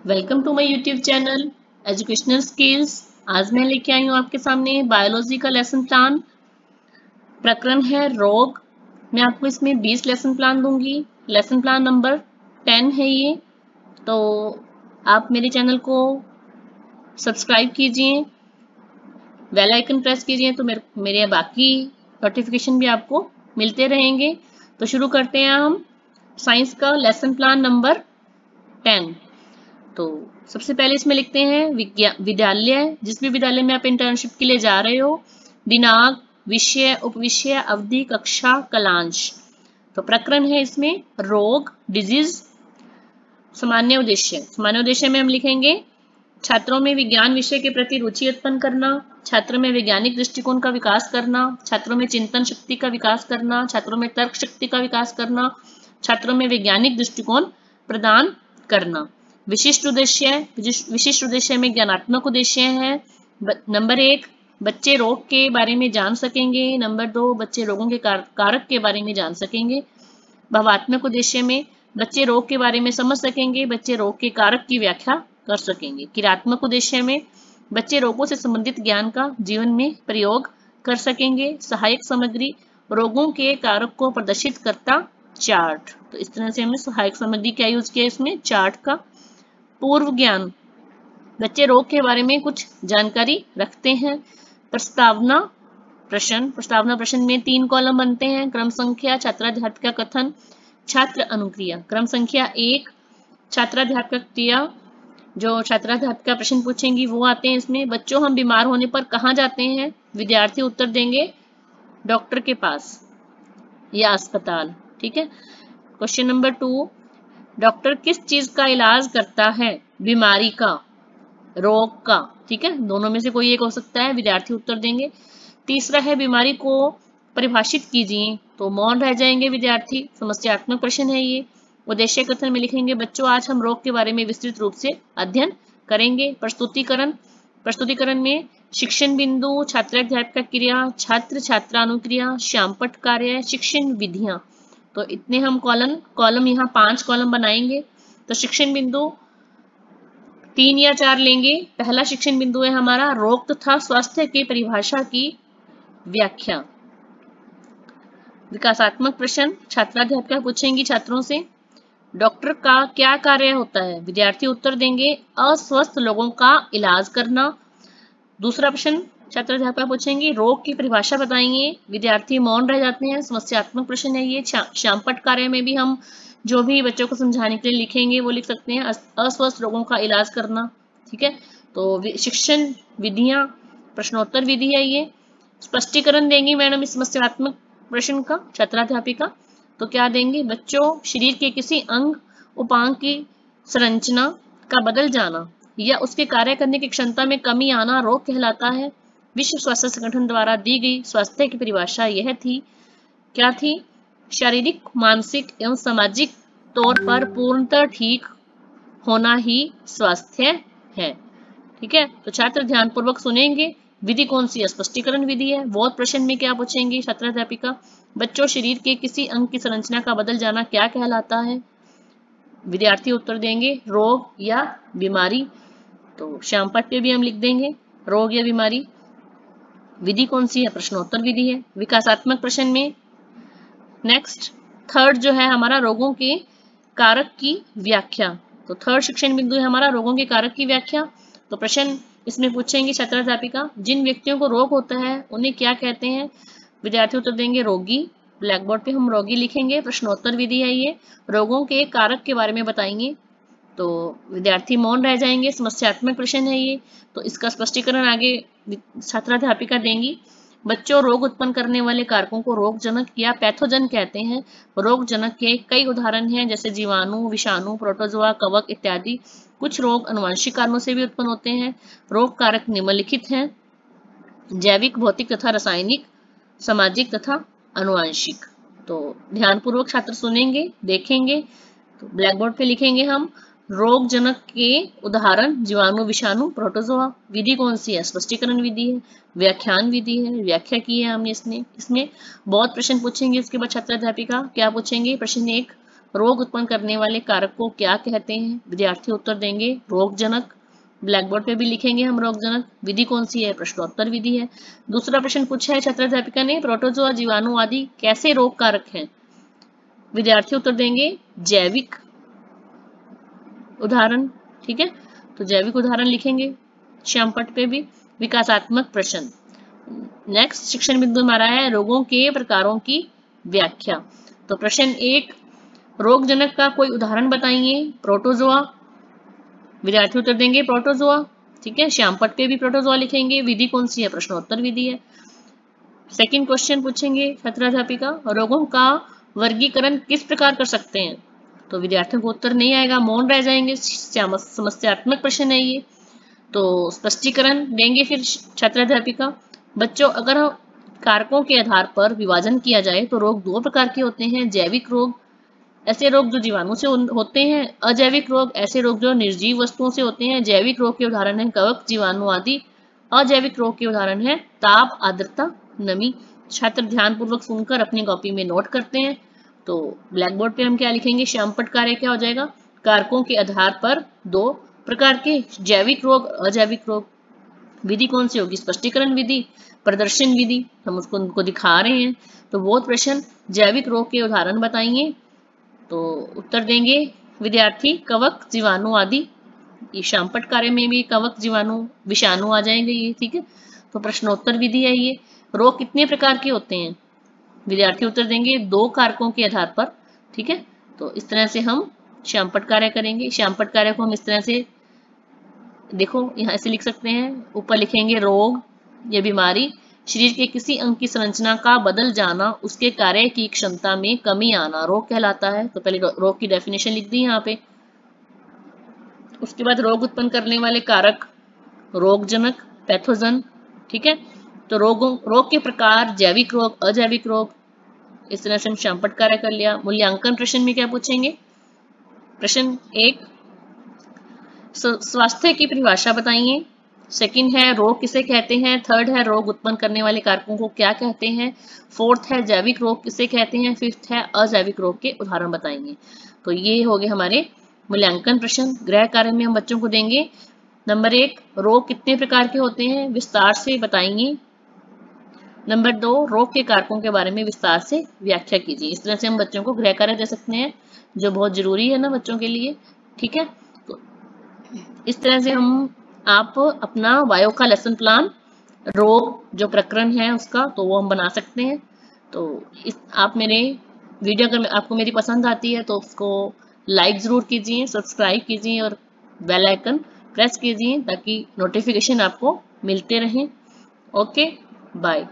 Welcome to my YouTube channel educational skills. आज मैं लेके आई हूँ आपके सामने बायोलॉजी का लेसन प्लान। प्रकरण है रोग। मैं आपको इसमें 20 लेसन प्लान दूंगी। लेसन प्लान नंबर 10 है ये। तो आप मेरे चैनल को सब्सक्राइब कीजिए, बेल आइकन प्रेस कीजिए तो मेरे बाकी नोटिफिकेशन भी आपको मिलते रहेंगे। तो शुरू करते हैं हम साइंस का लेसन प्लान नंबर 10। तो सबसे पहले इसमें लिखते हैं विद्यालय। जिस भी विद्यालय में आप इंटर्नशिप के लिए जा रहे हो, दिनांक, विषय, उपविषय, अवधि, कक्षा, कालांश। तो प्रकरण है इसमें रोग, डिजीज। सामान्य उद्देश्य में हम लिखेंगे छात्रों में विज्ञान विषय के प्रति रुचि उत्पन्न करना, छात्रों में वैज्ञानिक दृष्टिकोण का विकास करना, छात्रों में चिंतन शक्ति का विकास करना, छात्रों में तर्क शक्ति का विकास करना, छात्रों में वैज्ञानिक दृष्टिकोण प्रदान करना। विशिष्ट उद्देश्य में ज्ञानात्मक उद्देश्य है। नंबर 1, बच्चे रोग के बारे में जान सकेंगे। नंबर 2, बच्चे रोगों के कारक के बारे में जान सकेंगे। भावात्मक उद्देश्य में बच्चे रोग के बारे में समझ सकेंगे, बच्चे रोग के कारक की व्याख्या कर सकेंगे। क्रियात्मक उद्देश्य में बच्चे रोगों से संबंधित ज्ञान का जीवन में प्रयोग कर सकेंगे। सहायक सामग्री रोगों के कारक को प्रदर्शित करता चार्ट। तो इस तरह से हमने सहायक सामग्री क्या यूज किया इसमें, चार्ट का। पूर्व ज्ञान, बच्चे रोग के बारे में कुछ जानकारी रखते हैं। प्रस्तावना प्रश्न में 3 कॉलम बनते हैं। क्रम संख्या, छात्राध्यापिका कथन, छात्र अनुक्रिया। क्रम संख्या 1, छात्राध्यापिका क्रिया। जो छात्राध्यापिका प्रश्न पूछेंगी वो आते हैं इसमें। बच्चों, हम बीमार होने पर कहाँ जाते हैं? विद्यार्थी उत्तर देंगे डॉक्टर के पास या अस्पताल। ठीक है। क्वेश्चन नंबर 2, डॉक्टर किस चीज का इलाज करता है? बीमारी का, रोग का। ठीक है, दोनों में से कोई एक हो सकता है। विद्यार्थी उत्तर देंगे। तीसरा है बीमारी को परिभाषित कीजिए। तो मौन रह जाएंगे विद्यार्थी। समस्यात्मक प्रश्न है ये। उद्देश्य कथन में लिखेंगे बच्चों, आज हम रोग के बारे में विस्तृत रूप से अध्ययन करेंगे। प्रस्तुतिकरण में शिक्षण बिंदु, छात्राध्यापिका क्रिया, छात्र छात्रानुक्रिया, श्यामपट्ट कार्य, शिक्षण विधियां। तो इतने हम कॉलम यहाँ 5 कॉलम बनाएंगे। तो शिक्षण बिंदु 3 या 4 लेंगे। पहला शिक्षण बिंदु है हमारा रोग तथा स्वास्थ्य की परिभाषा की व्याख्या। विकासात्मक प्रश्न, छात्राध्यापिका पूछेंगी छात्रों से डॉक्टर का क्या कार्य होता है? विद्यार्थी उत्तर देंगे अस्वस्थ लोगों का इलाज करना। दूसरा प्रश्न, छात्राध्यापिका पूछेंगी रोग की परिभाषा बताइए। विद्यार्थी मौन रह जाते हैं। समस्यात्मक प्रश्न है ये। श्यामपट्ट कार्य में भी हम जो भी बच्चों को समझाने के लिए लिखेंगे वो लिख सकते हैं अस्वस्थ रोगों का इलाज करना। ठीक है। तो शिक्षण विधियां, प्रश्नोत्तर विधि है ये। स्पष्टीकरण देंगी मैडम इस समस्यात्मक प्रश्न का छात्राध्यापिका। तो क्या देंगे? बच्चों, शरीर के किसी अंग उपांग की संरचना का बदल जाना या उसके कार्य करने की क्षमता में कमी आना रोग कहलाता है। विश्व स्वास्थ्य संगठन द्वारा दी गई स्वास्थ्य की परिभाषा यह थी, क्या थी? शारीरिक, मानसिक एवं सामाजिक तौर पर पूर्णतः ठीक होना ही स्वास्थ्य है। ठीक है। तो छात्र ध्यानपूर्वक सुनेंगे। विधि कौन सी है? स्पष्टीकरण विधि है। बहुत प्रश्न में क्या पूछेंगी छात्राध्यापिका? बच्चों, शरीर के किसी अंग की संरचना का बदल जाना क्या कहलाता है? विद्यार्थी उत्तर देंगे रोग या बीमारी। तो श्यामपट्ट पे भी हम लिख देंगे रोग या बीमारी। विधि कौन सी है? प्रश्नोत्तर विधि है। विकासात्मक प्रश्न में नेक्स्ट थर्ड जो है हमारा रोगों के कारक की व्याख्या। तो थर्ड शिक्षण बिंदु है हमारा रोगों के कारक की व्याख्या। तो प्रश्न इसमें पूछेंगे छात्राध्यापिका जिन व्यक्तियों को रोग होता है उन्हें क्या कहते हैं? विद्यार्थी उत्तर देंगे रोगी। ब्लैक बोर्ड पे हम रोगी लिखेंगे। प्रश्नोत्तर विधि है ये। रोगों के कारक के बारे में बताएंगे। तो विद्यार्थी मौन रह जाएंगे। समस्यात्मक प्रश्न है ये। तो इसका स्पष्टीकरण आगे छात्राध्यापिका देंगी। बच्चों, रोग उत्पन्न करने वाले कारकों को रोगजनक या पैथोजन कहते हैं। रोगजनक के कई उदाहरण हैं जैसे जीवाणु, विषाणु, प्रोटोजोआ, कवक इत्यादि। कुछ रोग अनुवांशिक कारणों से भी उत्पन्न होते हैं। रोग कारक निम्नलिखित हैं, जैविक, भौतिक तथा रासायनिक, सामाजिक तथा अनुवांशिक। तो ध्यानपूर्वक छात्र सुनेंगे, देखेंगे। तो ब्लैक बोर्ड पे लिखेंगे हम रोगजनक के उदाहरण जीवाणु, विषाणु, प्रोटोजोआ। विधि कौन सी है? स्पष्टीकरण विधि है। व्याख्यान विधि है, व्याख्या की है हमने इसमें बहुत प्रश्न पूछेंगे। इसके बाद छात्राध्यापिका क्या पूछेंगे? प्रश्न 1, रोग उत्पन्न करने वाले कारक को क्या कहते हैं? विद्यार्थी उत्तर देंगे रोगजनक। ब्लैक बोर्ड पे भी लिखेंगे हम रोगजनक। विधि कौन सी है? प्रश्नोत्तर विधि है। दूसरा प्रश्न पूछा है छात्र अध्यापिका ने, प्रोटोजोआ जीवाणु आदि कैसे रोग कारक हैं? विद्यार्थी उत्तर देंगे जैविक उदाहरण। ठीक है, तो जैविक उदाहरण लिखेंगे श्यामपट्ट पे भी। विकासात्मक प्रश्न। नेक्स्ट शिक्षण बिंदु हमारा है रोगों के प्रकारों की व्याख्या। तो प्रश्न 1, रोगजनक का कोई उदाहरण बताइए। प्रोटोजोआ। विद्यार्थी उत्तर देंगे प्रोटोजोआ। ठीक है, श्यामपट्ट पे भी प्रोटोजोआ लिखेंगे। विधि कौन सी है? प्रश्नोत्तर विधि है। सेकंड क्वेश्चन पूछेंगे छात्राध्यापिका, रोगों का वर्गीकरण किस प्रकार कर सकते हैं? तो विद्यार्थियों को उत्तर नहीं आएगा, मौन रह जाएंगे। समस्यात्मक प्रश्न है ये, तो स्पष्टीकरण देंगे फिर छात्राध्यापिका। बच्चों, अगर कारकों के आधार पर विभाजन किया जाए तो रोग 2 प्रकार के होते हैं। जैविक रोग, ऐसे रोग जो जीवाणु से होते हैं। अजैविक रोग, ऐसे रोग जो निर्जीव वस्तुओं से होते हैं। जैविक रोग के उदाहरण है कवक, जीवाणु आदि। अजैविक रोग के उदाहरण है ताप, आर्द्रता, नमी। छात्र ध्यान पूर्वक सुनकर अपनी कॉपी में नोट करते हैं। तो ब्लैक बोर्ड पे हम क्या लिखेंगे? श्यामपट्ट कार्य क्या हो जाएगा? कारकों के आधार पर 2 प्रकार के जैविक रोग, अजैविक रोग। विधि कौन सी होगी? स्पष्टीकरण विधि, प्रदर्शन विधि। हम उसको उनको दिखा रहे हैं। तो वो प्रश्न जैविक रोग के उदाहरण बताइए। तो उत्तर देंगे विद्यार्थी कवक, जीवाणु आदि। ये श्यामपट्ट कार्य में भी कवक, जीवाणु, विषाणु आ जाएंगे ये। ठीक है, तो प्रश्नोत्तर विधि है ये। रोग कितने प्रकार के होते हैं? विद्यार्थी उत्तर देंगे 2 कारकों के आधार पर। ठीक है, तो इस तरह से हम श्यामपट्ट कार्य करेंगे। श्यामपट्ट कार्य को हम इस तरह से देखो यहाँ ऐसे लिख सकते हैं। ऊपर लिखेंगे रोग या बीमारी, शरीर के किसी अंग की संरचना का बदल जाना, उसके कार्य की क्षमता में कमी आना रोग कहलाता है। तो पहले रोग की डेफिनेशन लिख दी यहाँ पे। उसके बाद रोग उत्पन्न करने वाले कारक, रोगजनक, पैथोजन। ठीक है, तो रोग के प्रकार, जैविक रोग, अजैविक रोग। इस तरह से हम श्यामपट्ट कार्य कर लिया। मूल्यांकन प्रश्न में क्या पूछेंगे? प्रश्न 1, स्वास्थ्य की परिभाषा बताइए। सेकंड है रोग किसे कहते हैं। थर्ड है रोग उत्पन्न करने वाले कारकों को क्या कहते हैं। फोर्थ है जैविक रोग किसे कहते हैं। फिफ्थ है अजैविक रोग के उदाहरण बताएंगे। तो ये हो गए हमारे मूल्यांकन प्रश्न। गृह कार्य में हम बच्चों को देंगे नंबर 1, रोग कितने प्रकार के होते हैं, विस्तार से बताइए। नंबर 2, रोग के कारकों के बारे में विस्तार से व्याख्या कीजिए। इस तरह से हम बच्चों को गृह कार्य दे सकते हैं, जो बहुत जरूरी है ना बच्चों के लिए। ठीक है, तो इस तरह से आप अपना बायो का लेसन प्लान, रोग जो प्रकरण है उसका, तो वो हम बना सकते हैं। तो आप मेरे वीडियो अगर आपको मेरी पसंद आती है तो उसको लाइक ज़रूर कीजिए, सब्सक्राइब कीजिए और बेल आइकन प्रेस कीजिए ताकि नोटिफिकेशन आपको मिलते रहें। Okay, bye.